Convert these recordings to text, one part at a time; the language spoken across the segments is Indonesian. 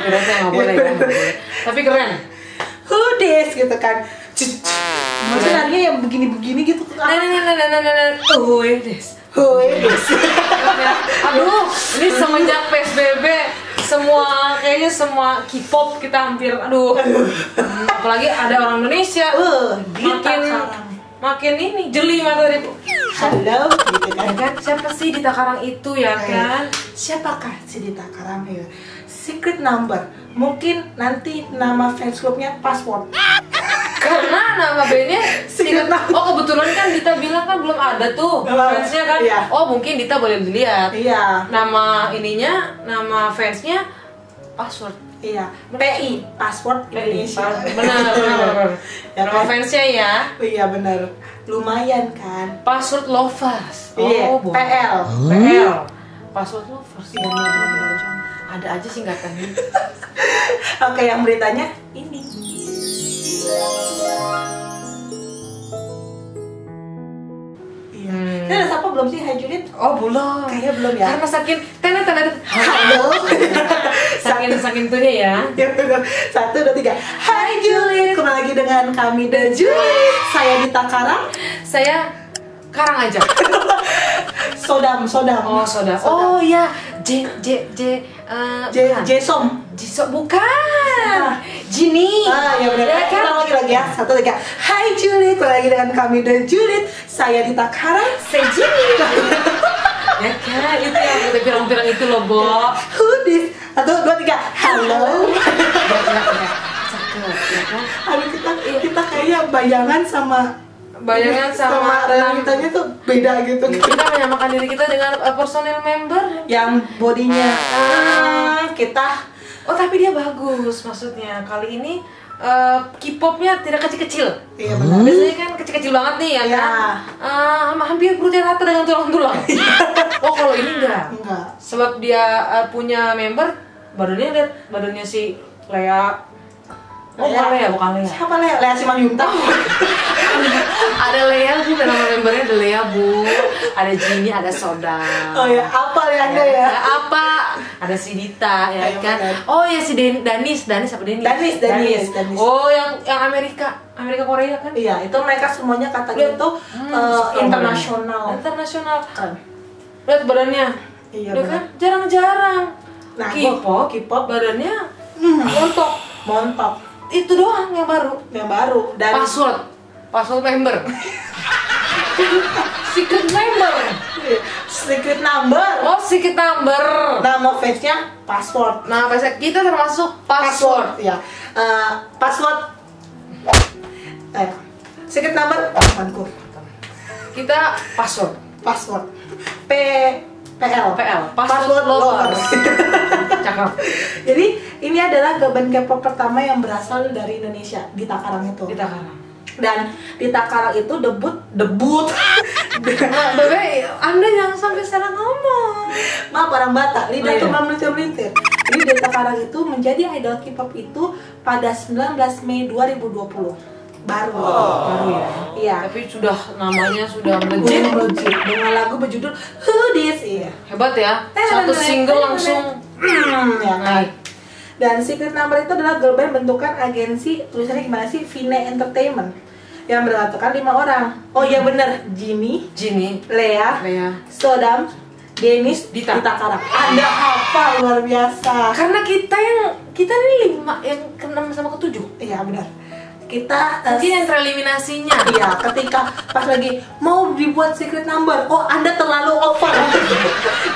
copyrightnya nggak boleh kan, nggak boleh. Tapi keren. Who this gitu kan. Maksudnya larinya yang begini-begini gitu. Nah. Who this? Who this? Aduh, ini semenjak PSBB kayaknya semua K-pop kita hampir apalagi ada orang Indonesia makin ini jeli mata dari halo gitu kan. Ya kan siapa sih Dita Karang itu ya kan? Siapakah si Dita Karang ya? Secret number, mungkin nanti nama fans clubnya password. Karena nama bandnya Secret number. Oh kebetulan kan Dita bilang kan belum ada tuh fansnya kan. Iya. Oh mungkin Dita boleh dilihat. Iya. Nama nama fansnya password. Iya. PI, password Indonesia. Benar. Ya Nama kan? fansnya ya. Iya benar. Lumayan kan. Password lovers. Iya. Boleh. PL. PL. Password lovers. Iya benar. Ada aja singkatannya. Oke, yang beritanya ini. Iya. Ini ada siapa belum sih? Hai Juliet? Oh belum. Kayaknya belum ya. Karena saking tenet. Halo. saking itunya ya. Ya benar. 1, 2, 3. Hai Juliet. Kembali lagi dengan kami The Juliet. Saya Dita Karang. Saya Karang aja. Sodam. Oh soda. Oh ya. Jesom. Jiso bukan. Jini. Ah ya benar. Ya kan? Ulang lagi ya. 1, 2, 3. Hai Juliet. Kembali lagi dengan kami The Juliet. Saya Dita Karang. Saya Jini. Ya kan, itu yang udah pirang-pirang itu loh, Bo. Who this? 1, 2, 3. Halo. Cakep, ya kan? Aduh kita kayak bayangan sama realitanya tuh beda gitu. Kita menyamakan diri kita dengan personil member Yang bodinya kita. Oh tapi dia bagus maksudnya. Kali ini K-popnya tidak kecil-kecil. Iya benar. Biasanya kan kecil-kecil banget nih ya Iya. kan. Hampir berusia rata dengan tulang-tulang. Oh kalau ini enggak. Sebab dia punya member badannya si Lea. Oh bukan Lea. Siapa Lea? Lea Simanjuntak. Ada Lea juga nama membernya, ada Lea Bu, ada Jini, ada Soda. Oh ya, apa Leanda ya? Apa? Ada si Dita ya Ayo, kan. benar. Oh ya si Danis apa Denis? Danis. Oh yang Amerika Korea kan? Iya, itu mereka semuanya katanya itu internasional. Kan. Lihat badannya. Iya Udah benar. kan jarang-jarang. Nah, K-pop badannya montok. Itu doang yang baru. Dan Password member. Secret member. secret number. Oh, secret number. Nama fansnya password. Nah, biasanya kita termasuk password. Ya. Password. Secret number. Temanku. Kita password. PL. Password lovers. Cakep. Jadi ini adalah girl band K-pop pertama yang berasal dari Indonesia, Dita Karang itu. Dita Karang. Dan Dita Karang itu debut. Bebe, Anda jangan sampai salah ngomong. Maaf orang Batak, lidah Oh, tuh iya. melintir-melintir. Jadi Dita Karang itu menjadi idol K-pop itu pada 19 Mei 2020. Baru ya. Iya. Tapi namanya sudah melejit. Dengan lagu berjudul Who This. Iya. Hebat ya. Satu single langsung ya kan. naik. Dan Secret Number itu adalah girl band bentukan agensi, tulisannya gimana sih? Vine Entertainment, yang beranggotakan 5 orang. Oh iya bener, Jini, Lea, Sodam, Denis, Dita Karang. Anda apa luar biasa. Karena kita ini 5 yang ke-6 sama ke-7. Iya benar. Kita mungkin yang tereliminasinya. Iya, ketika pas lagi mau dibuat Secret Number, oh Anda terlalu over.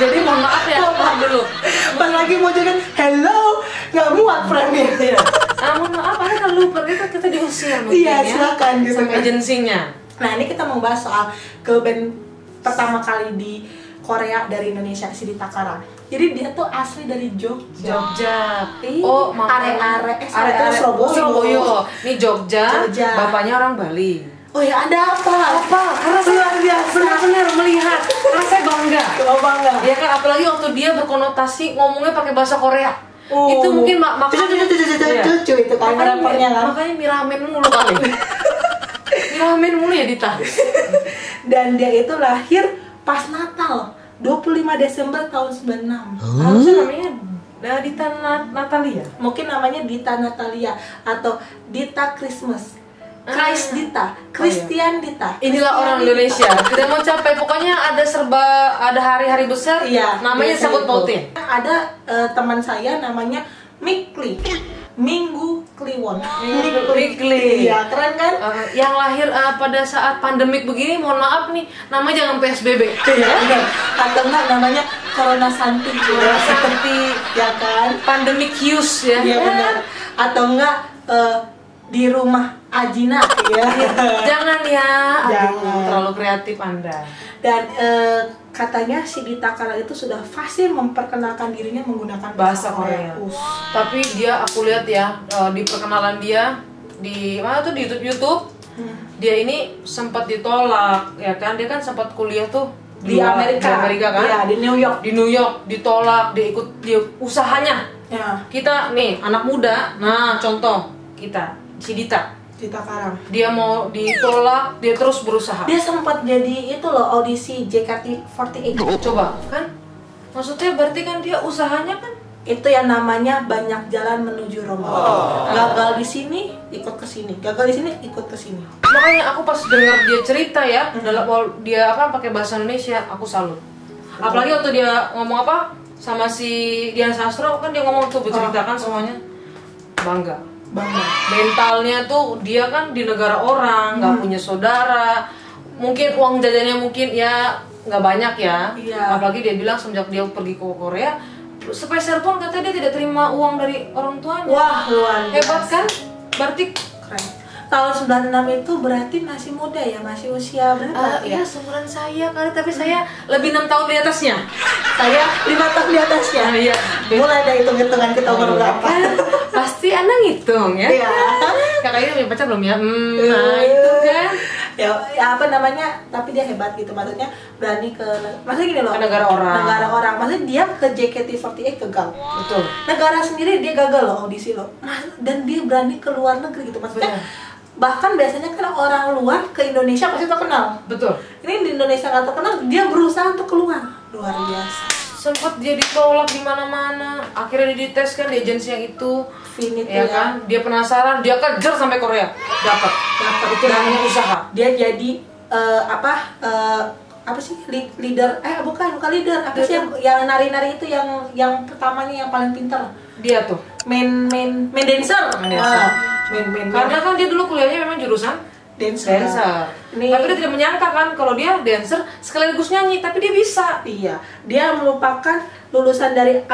Jadi mohon maaf ya, dulu. Pas lagi mau jadi hello, nggak muat frame-nya. Iya. Mohon maaf, Anda terlalu over, kita diusir mungkin Iya, ya. silakan gitu sama kan. agensinya. Nah, ini kita mau bahas soal girl band pertama kali di Korea dari Indonesia, si Dita Karang. Jadi dia tuh asli dari Jogja. Oh, are Surabaya. Ini Jogja. Jogja. Bapaknya orang Bali. Oh ya, ada apa? Karena saya luar biasa. benar-benar melihat. Karena saya bangga. Bangga. Ya kan, apalagi waktu dia berkonotasi ngomongnya pakai bahasa Korea. Itu mungkin makanya cucu itu kan rapernya kan. Makanya miramen mulu kali. Miramen mulu ya Dita. Dan dia itu lahir pas Natal 25 Desember tahun 96. Harusnya namanya Nah, Dita Natalia. Mungkin namanya Dita Natalia atau Dita Christmas. Christ Dita, Christian Dita. Inilah orang Indonesia. Tidak mau capek. Pokoknya ada hari-hari besar. Iya, namanya sangkut pautin. Ada teman saya namanya Mikli. Minggu Kliwon. Mikli. Iya, keren kan? Yang lahir pada saat pandemik begini, mohon maaf nih, nama jangan PSBB. Iya. Atau enggak namanya Corona Santi. Corona Santi, ya kan? Pandemic use ya. Iya benar. Atau enggak di rumah Ajina ya. Jangan ya. Jangan. Terlalu kreatif Anda. Dan katanya si Dita Kala itu sudah fasih memperkenalkan dirinya menggunakan bahasa Korea. Tapi dia, aku lihat ya, di perkenalan dia di mana tuh di YouTube. Dia ini sempat ditolak ya kan. Dia kan sempat kuliah tuh di Amerika kan? Ya, di New York. Di New York ditolak, dia usahanya. Ya. Kita nih anak muda. Nah, contoh kita si Dita Karang. Dia mau ditolak, dia terus berusaha. Dia sempat jadi itu loh, audisi JKT48. Coba, kan? Maksudnya berarti kan dia usahanya kan itu yang namanya banyak jalan menuju Roma. Gagal di sini, ikut ke sini. Gagal di sini, ikut ke sini. Makanya aku pas dengar dia cerita ya, dalam dia pakai bahasa Indonesia, aku salut. Apalagi waktu dia ngomong sama si Dian Sastro, kan dia ngomong tuh berceritakan semuanya. Bangga. Mentalnya tuh dia kan di negara orang, nggak punya saudara, mungkin uang jajannya mungkin ya nggak banyak ya. Apalagi dia bilang semenjak dia pergi ke Korea, sepeser pun katanya dia tidak terima uang dari orang tuanya. Wah, luar biasa. Hebat kan? Berarti keren. Tahun 96 itu berarti masih muda ya, masih usia berapa? Ya seumuran saya kali, tapi saya lebih 6 tahun di atasnya. Saya 5 tahun di atasnya. Iya. Mulai dari hitung-hitungan kita umur berapa? Pasti Anda ngitung ya. Iya. Kakaknya punya pacar belum ya? Nah itu kan. Ya apa namanya? Tapi dia hebat gitu, maksudnya berani maksudnya gini loh. Ke negara orang. Maksudnya dia ke JKT48 gagal. Betul. Negara sendiri dia gagal loh audisi loh. Dan dia berani ke luar negeri gitu, maksudnya. Bahkan biasanya kan orang luar ke Indonesia pasti terkenal. Betul. Ini di Indonesia nggak terkenal, dia berusaha untuk keluar. Luar biasa. Sempat dia ditolak di mana-mana. Akhirnya dia dites kan di agensi yang itu. Finito ya kan? Dia penasaran, dia kejar sampai Korea. Dapat. Itu namanya usaha. Dia jadi apa sih leader? Bukan leader. Apa sih yang nari-nari itu yang pertamanya yang paling pintar? Dia tuh. Main dancer. Karena kan dia dulu kuliahnya memang jurusan dancer. Tapi dia tidak menyangka kan kalau dia dancer sekaligus nyanyi, tapi dia bisa. Iya, dia merupakan lulusan dari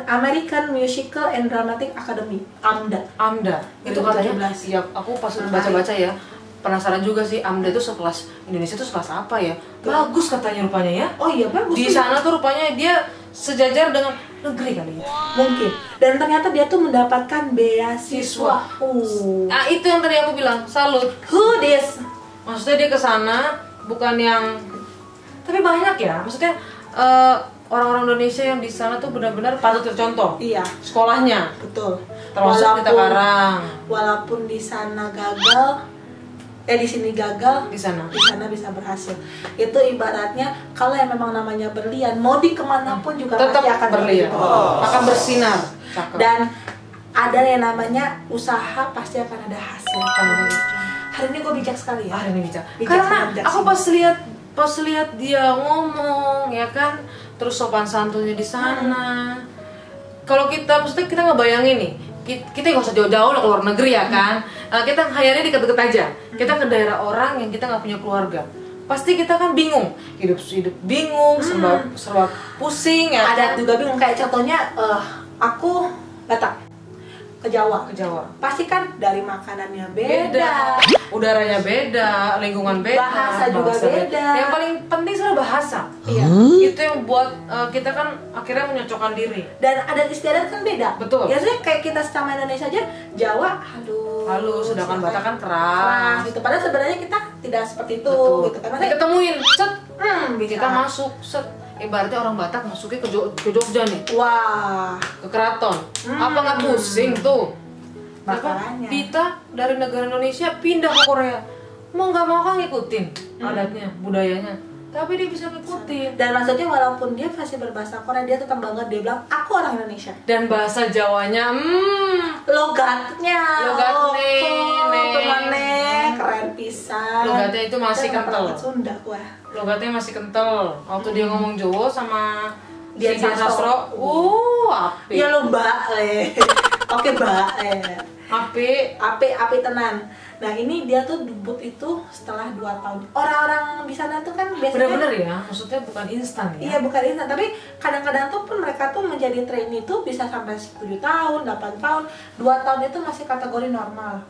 American Musical and Dramatic Academy, AMDA. Itu katanya. Iya, aku pas baca-baca ya, penasaran juga sih, AMDA itu sekelas Indonesia itu sekelas apa ya? Bagus katanya rupanya ya. Oh iya, bagus. Di sana tuh rupanya dia sejajar dengan negeri kali ya. Mungkin. Dan ternyata dia tuh mendapatkan beasiswa. Nah, itu yang tadi aku bilang, salut. Who this? Maksudnya dia ke sana bukan yang, tapi banyak ya. Maksudnya orang-orang Indonesia yang di sana tuh benar-benar patut tercontoh. Iya. Sekolahnya. Betul. Termasuk Dita Karang. Walaupun di sana gagal, di sini gagal, di sana bisa berhasil. Itu ibaratnya kalau yang memang namanya berlian, mau di kemanapun juga tetap pasti akan berlian, akan bersinar. Cakep. Dan ada yang namanya usaha pasti akan ada hasil. Hari ini gue bijak sekali ya. Hari ini bijak. Karena aku pas lihat dia ngomong ya kan, terus sopan santunnya di sana. Kalau kita nggak bayangin nih. Kita nggak usah jauh-jauh lah ke luar negeri ya kan. Kita khayalnya deket-deket aja. Kita ke daerah orang yang kita nggak punya keluarga. Pasti kita kan bingung, hidup bingung, serba pusing ya. Ada juga bingung, kayak contohnya aku Batak ke Jawa. Pasti kan dari makanannya beda, udaranya beda, lingkungan beda, bahasa juga beda. Yang paling penting adalah bahasa. Iya. Itu yang buat kita kan akhirnya menyocokkan diri. Dan adat istiadat kan beda. Betul. Biasanya kayak kita sama Indonesia aja, Jawa halus, sedangkan Batak kan keras. Gitu. Padahal sebenarnya kita tidak seperti itu. Gitu. Karena diketemuin, set, bisa. kita masuk, set. Ibaratnya orang Batak masuknya ke Jogja nih. Wah. Ke keraton. Apa nggak pusing tuh? Makanya. Dita dari negara Indonesia pindah ke Korea. Mau nggak mau kan ngikutin adatnya, budayanya. tapi dia bisa ngikutin. Dan maksudnya walaupun dia masih berbahasa Korea, dia tetap bangga, dia bilang aku orang Indonesia. Dan bahasa Jawanya logatnya keren pisan. Logatnya itu masih kental. Sunda gua. Logatnya masih kental. Waktu dia ngomong Jawa sama Dian Sastro. Api. Ya lo Mbak. Oke, Mbak. Api tenan. Nah, ini dia tuh debut itu setelah 2 tahun. Orang-orang di sana tuh kan biasanya bener-bener ya, maksudnya bukan instan ya. Iya, bukan instan, tapi kadang-kadang tuh pun mereka tuh menjadi trainee itu bisa sampai 10 tahun, 8 tahun, 2 tahun itu masih kategori normal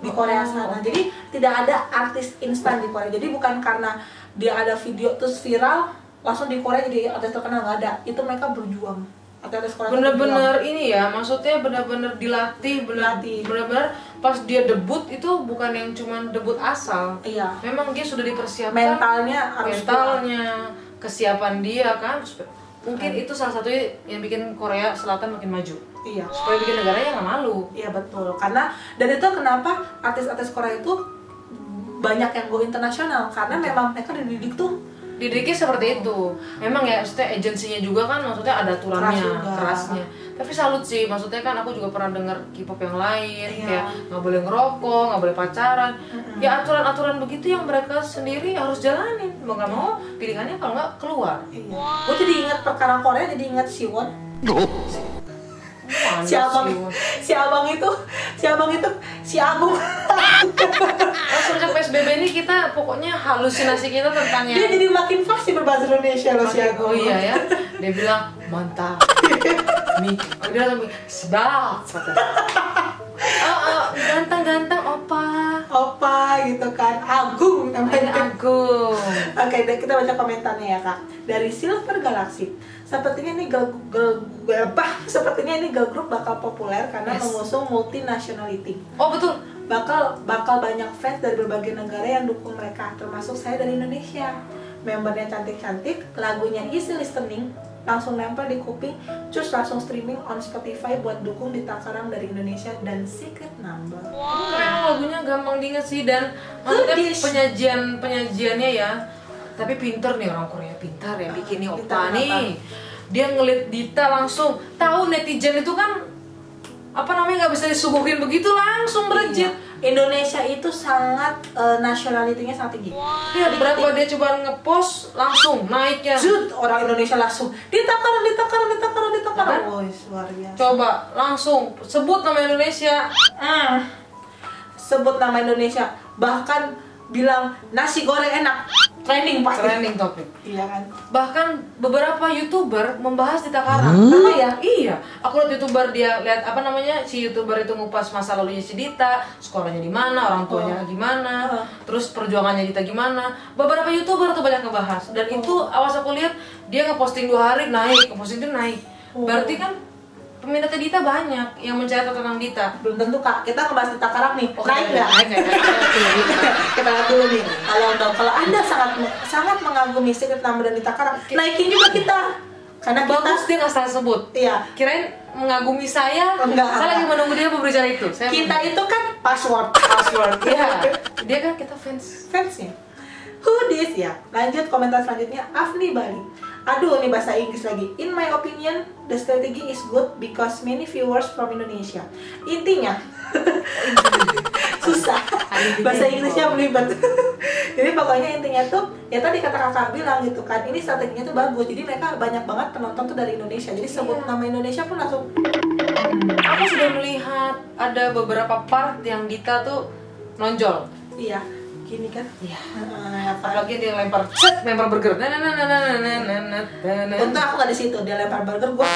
di Korea sana. Jadi tidak ada artis instan di Korea. Jadi bukan karena dia ada video terus viral langsung di Korea jadi artis terkenal, nggak ada. Itu mereka berjuang. Bener-bener ini ya, maksudnya bener-bener dilatih, bener-bener pas dia debut itu bukan yang cuman debut asal. Iya. Memang dia sudah dipersiapkan. Mentalnya harus kesiapan dia kan. Mungkin itu salah satu yang bikin Korea Selatan makin maju. Iya. Supaya bikin negaranya nggak malu. Iya betul. Karena dan itu kenapa artis-artis Korea itu banyak yang go internasional karena memang mereka dididiknya seperti itu. Memang ya, maksudnya agensinya juga kan maksudnya ada aturannya, kerasnya. Tapi salut sih, maksudnya kan aku juga pernah dengar K-pop yang lain, kayak nggak boleh ngerokok, nggak boleh pacaran. Ya aturan-aturan begitu yang mereka sendiri harus jalanin. Mau nggak mau pilihannya kalau nggak keluar. Gue jadi ingat perkara Korea, jadi ingat Siwon. Si Agung. Semenjak PSBB ini kita pokoknya halusinasi kita tentangnya. Dia jadi makin fasih berbahasa Indonesia loh si Agung. Oh iya ya. Dia bilang mantap. Dia langsung sedap. Ganteng Opa gitu kan. Agung namanya. Agung. Oke, kita baca komentarnya ya Kak. Dari Silver Galaxy. Sepertinya ini girl group bakal populer karena mengusung multinationality. Oh betul. Bakal banyak fans dari berbagai negara yang dukung mereka, termasuk saya dari Indonesia. Membernya cantik-cantik, lagunya easy listening, langsung nempel di kuping, terus langsung streaming on Spotify buat dukung Dita Karang dari Indonesia dan Secret Number. Keren, lagunya gampang diinget sih dan maksudnya penyajiannya ya. Tapi pinter nih orang Korea, pintar ya bikin nih opa nih. Dia ngelit Dita langsung, tahu netizen itu kan nggak bisa disuguhin begitu langsung berejit. Indonesia itu sangat nationality-nya sangat tinggi. Ya, berapa dia coba ngepost langsung naiknya. Orang Indonesia langsung Dita Karang. Oh, luar biasa. Coba langsung sebut nama Indonesia. Sebut nama Indonesia, bahkan bilang nasi goreng enak. Trending topik. Iya kan. Bahkan beberapa YouTuber membahas Dita Karang. Apa ya? Iya. Aku lihat YouTuber dia si YouTuber itu ngupas masa lalunya si Dita, sekolahnya di mana, orang tuanya gimana, terus perjuangannya Dita gimana. Beberapa YouTuber tuh banyak ngebahas dan itu awas aku lihat dia ngeposting 2 hari naik, Berarti kan peminatnya Dita banyak yang mencari tentang Dita. Belum tentu Kak, kita ngebahas Dita Karang nih. Naik nggak? Kita lihat dulu nih. Kalau Anda sangat mengagumi Secret Number dan Dita Karang, naikin juga kita. Karena bagus dia nggak salah sebut. Iya. Kirain mengagumi saya. Saya lagi menunggu dia berbicara itu. Kita itu kan password. Iya. Dia kan kita fansnya. Who this ya? Lanjut komentar selanjutnya Afni Bali. Aduh, ini bahasa Inggris lagi. In my opinion, the strategy is good because many viewers from Indonesia. Intinya, susah. Bahasa Inggrisnya belibet. Jadi pokoknya intinya tuh, ya tadi kata kakak bilang gitu kan, ini strateginya tuh bagus. Jadi mereka banyak banget penonton tuh dari Indonesia. Jadi sebut nama Indonesia pun langsung. Aku sudah melihat ada beberapa part yang Dita tuh nonjol. Iya. Gini kan? Iya. Apalagi dia lempar burger. Untung aku gak di situ, dia lempar burger, gua.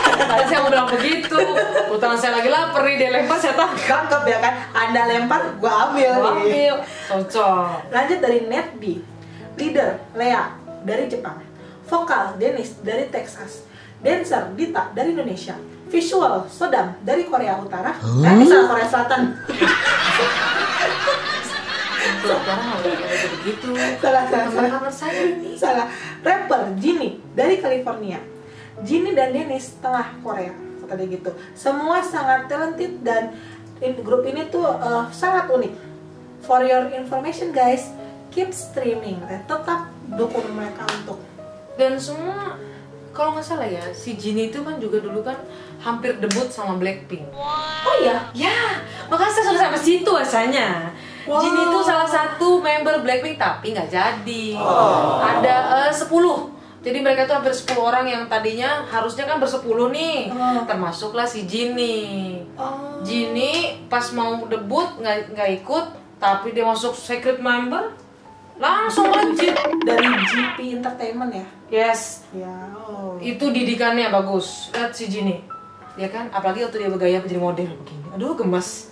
Tadi saya mau bilang begitu. Kebetulan saya lagi lapar nih, dia lempar saya tangkap ya kan. Anda lempar, gua ambil. Cocok. Lanjut dari NetB. Leader Lea dari Jepang. Vokal Dennis dari Texas. Dancer Dita dari Indonesia. Visual Sodam dari Korea Utara. Salah, Korea Selatan. Salah. Rapper Jinny dari California. Jinny dan Dennis tengah Korea, kata dia gitu. Semua sangat talented dan grup ini tuh sangat unik. For your information guys, keep streaming, tetap dukung mereka untuk. Dan semua kalau nggak salah ya, si Jennie itu kan juga dulu kan hampir debut sama Blackpink. Oh iya? Ya, makanya saya sudah sampai situ asalnya. Wow. Jennie itu salah satu member Blackpink tapi nggak jadi. Ada 10. Jadi mereka tuh hampir 10 orang yang tadinya harusnya kan bersepuluh nih. Termasuklah si Jennie. Jennie pas mau debut nggak ikut, tapi dia masuk secret member, langsung legit dari GP Entertainment ya. Yes. Ya. Itu didikannya bagus. Lihat si Jennie. Ya kan, apalagi waktu dia bergaya menjadi model begini. Aduh, gemes.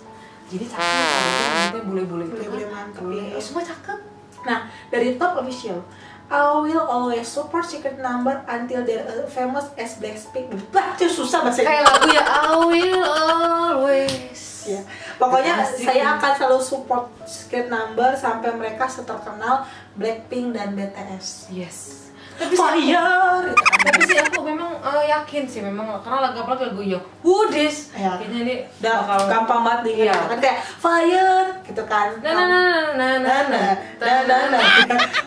Jadi cakep, bule-bule itu Bule-bule mantep ya. Semua cakep. Nah, dari top official, I will always support secret number until they're famous as Blackpink. Itu susah bahasa Kayak lagu ya, I will always. Ya. Pokoknya saya akan selalu support secret number sampai mereka seterkenal Blackpink dan BTS. Yes. Tapi fire. Tapi sih aku memang yakin sih memang karena apalagi lagu yang Woodies. Ya. Kayaknya ini bakal gampang banget nih. Iya. Kan kayak fire gitu kan.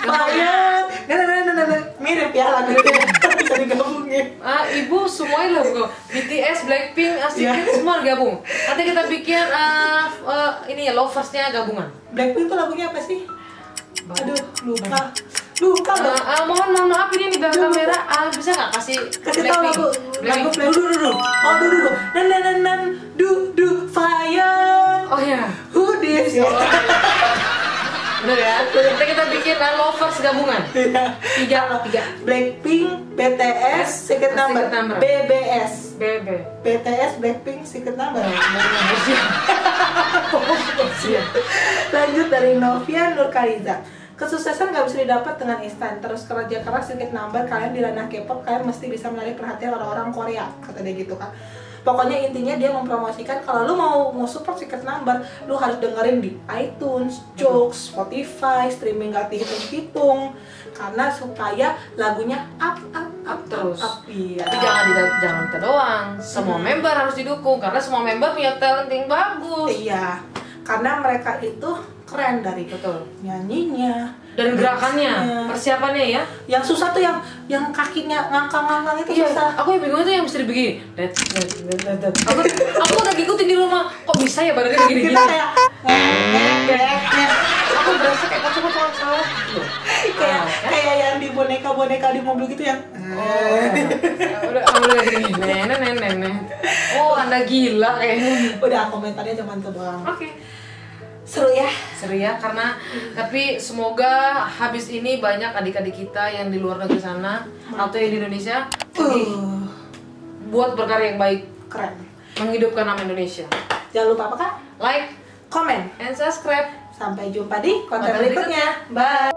Fire. Mirip ya lagunya. Bisa digabungin. Ibu semuanya lagu BTS, Blackpink, Secret semua gabung. Nanti kita bikin ini ya Lovers-nya gabungan. Blackpink tuh lagunya apa sih? Aduh, lupa. Mohon maaf ini di belakang kamera. Bisa nggak kasih tahu lagu dulu. Dulu. Du fire. Oh ya. Who this? Bener ya. Nanti kita bikin Lovers gabungan. Tiga. Blackpink, BTS, Secret Number. BBS. BTS, Blackpink, Secret Number. Lanjut dari Novia Nurkaliza. Kesuksesan gak bisa didapat dengan instan. Terus kerja keras, Secret Number, kalian di ranah K-pop, kalian mesti bisa menarik perhatian orang-orang Korea, kata dia gitu kan. Pokoknya intinya dia mempromosikan kalau lu mau support Secret Number, lu harus dengerin di iTunes, Joox, Spotify, streaming gak dihitung-hitung, karena supaya lagunya up terus. Iya. Tapi jangan kita doang, semua member harus didukung karena semua member punya talent yang bagus. Iya, karena mereka itu keren dari nyanyinya dan gerakannya, persiapannya ya. Yang susah tuh yang kakinya ngangkang itu susah. Aku yang bingung tuh yang mesti begini. Aku udah ngikutin di rumah, kok bisa ya badannya begini-gini. Aku berasa kayak kocok-kocok salah. Kayak yang di boneka di mobil gitu yang. Udah gini. Nenek. Oh, Anda gila kayaknya. Udah komentarnya cuma itu doang. Oke. Seru ya karena tapi semoga habis ini banyak adik-adik kita yang di luar negeri sana atau yang di Indonesia buat berkarya yang baik, keren, menghidupkan nama Indonesia. Jangan lupa apa Kak? Like, comment, and subscribe. Sampai jumpa di konten berikutnya. Bye.